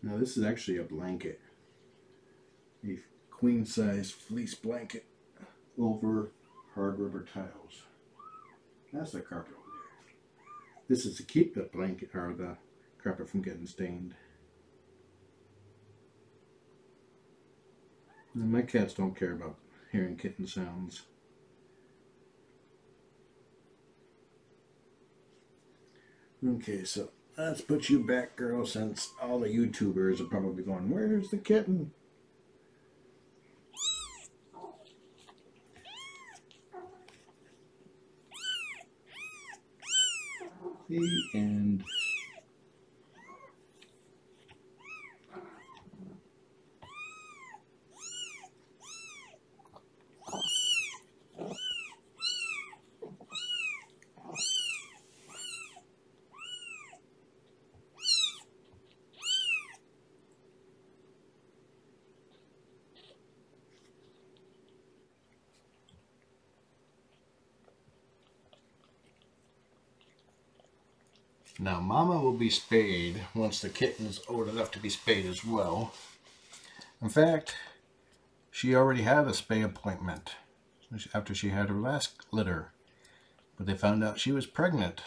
Now this is actually a blanket, a queen size fleece blanket over hard rubber tiles. That's the carpet over there. This is to keep the blanket or the carpet from getting stained. And my cats don't care about hearing kitten sounds. Okay, so let's put you back, girl, since all the YouTubers are probably going, where's the kitten? The end. Now, Mama will be spayed once the kitten is old enough to be spayed as well. In fact, she already had a spay appointment after she had her last litter, but they found out she was pregnant.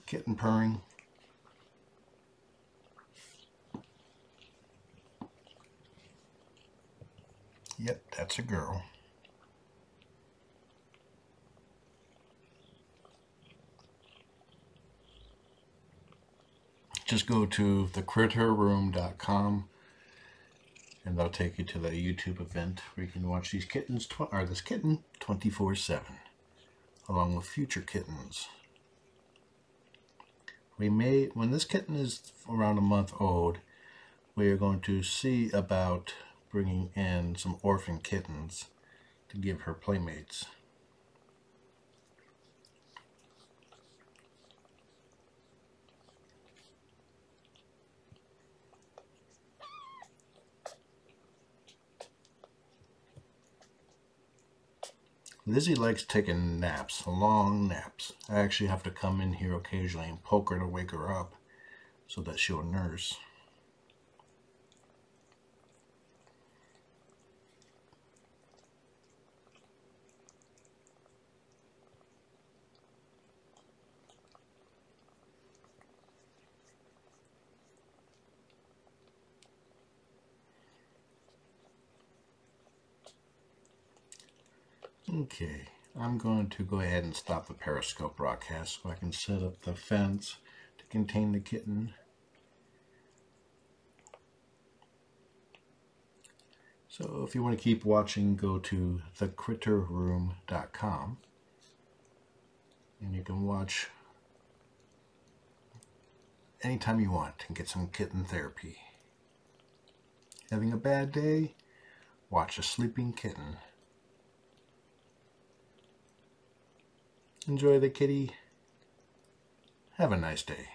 Kitten purring. Yep, that's a girl. Just go to thecritterroom.com and they'll take you to the YouTube event where you can watch these kittens, this kitten 24/7, along with future kittens. When this kitten is around a month old, we are going to see about bringing in some orphan kittens to give her playmates. Lizzie likes taking naps, long naps. I actually have to come in here occasionally and poke her to wake her up so that she'll nurse. Okay, I'm going to go ahead and stop the Periscope broadcast so I can set up the fence to contain the kitten. So if you want to keep watching, go to thecritterroom.com and you can watch anytime you want and get some kitten therapy. Having a bad day? Watch a sleeping kitten. Enjoy the kitty. Have a nice day.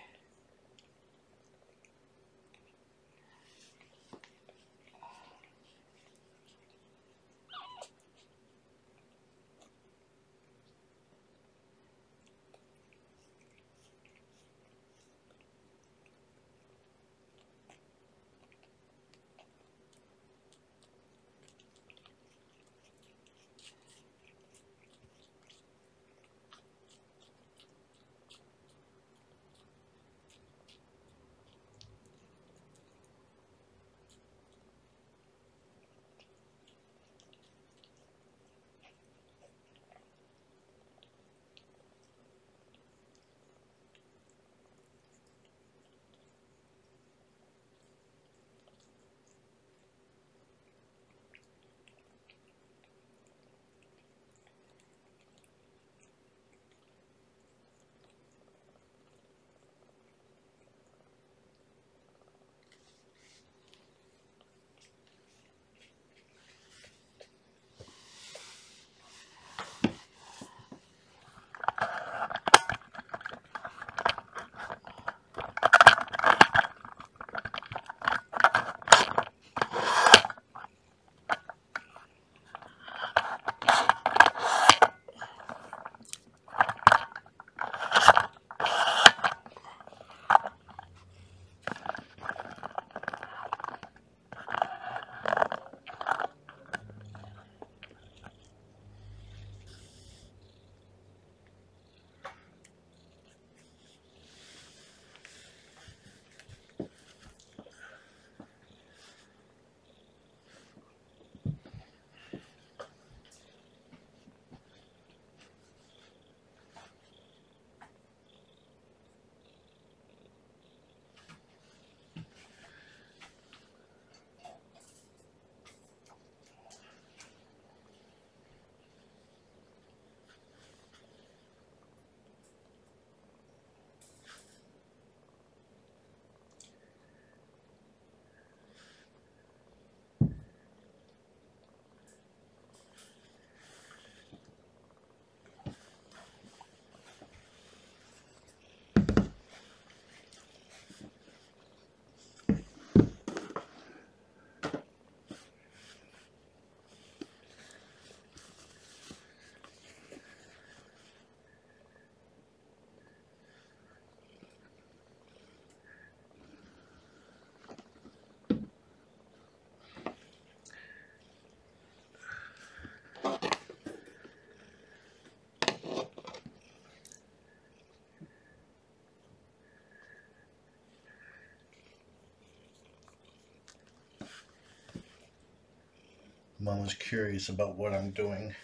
Mom was curious about what I'm doing.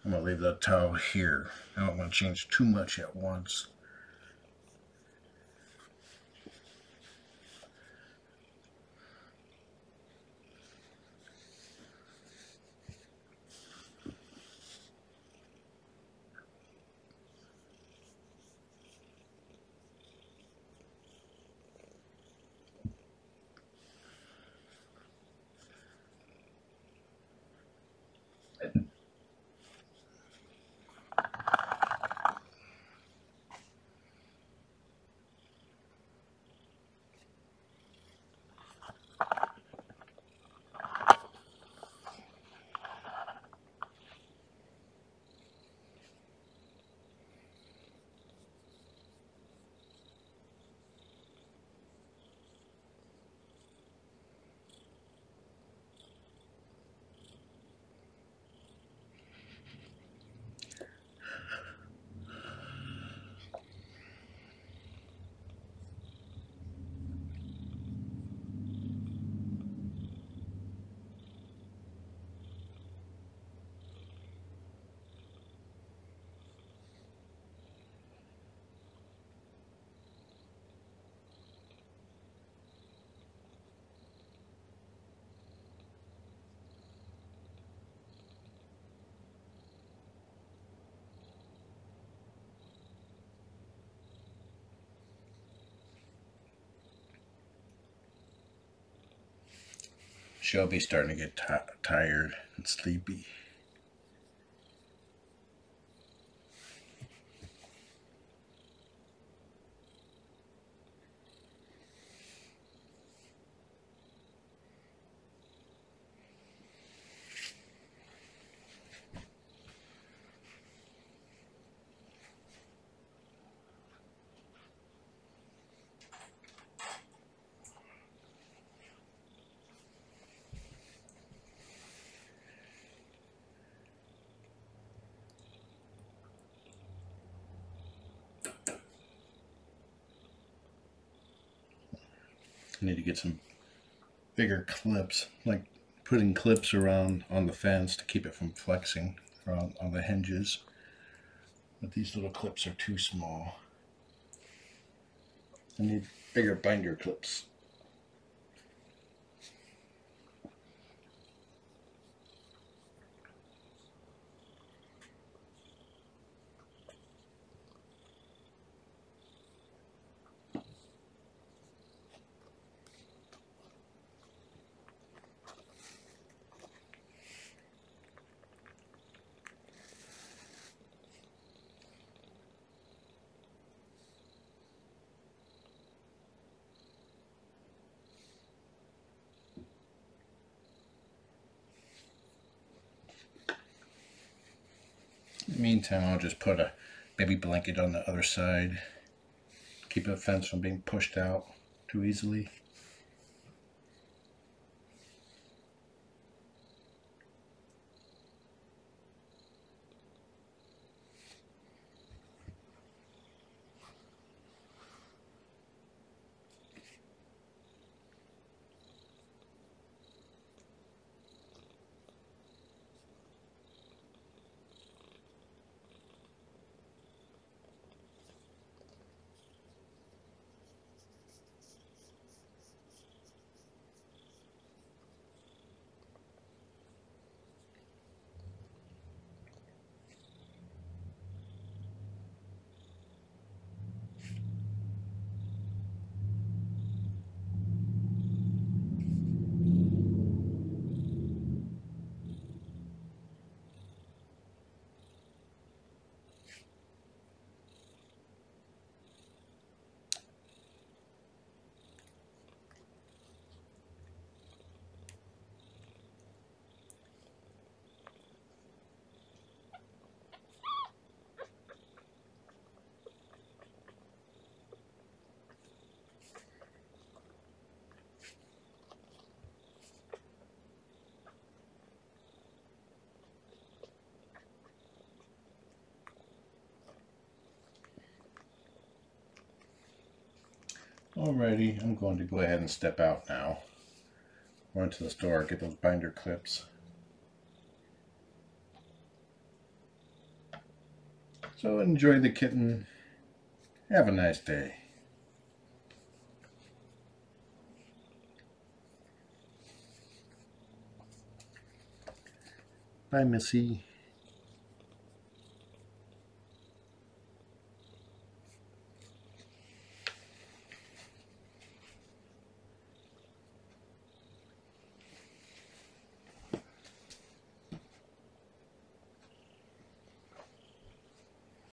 I'm going to leave that towel here. I don't want to change too much at once. Shelby's starting to get tired and sleepy. I need to get some bigger clips, like putting clips around on the fence to keep it from flexing around on the hinges. But these little clips are too small. I need bigger binder clips. In the meantime, I'll just put a baby blanket on the other side. Keep the fence from being pushed out too easily. Alrighty, I'm going to go ahead and step out now. Run to the store, get those binder clips. So enjoy the kitten. Have a nice day. Bye, Missy.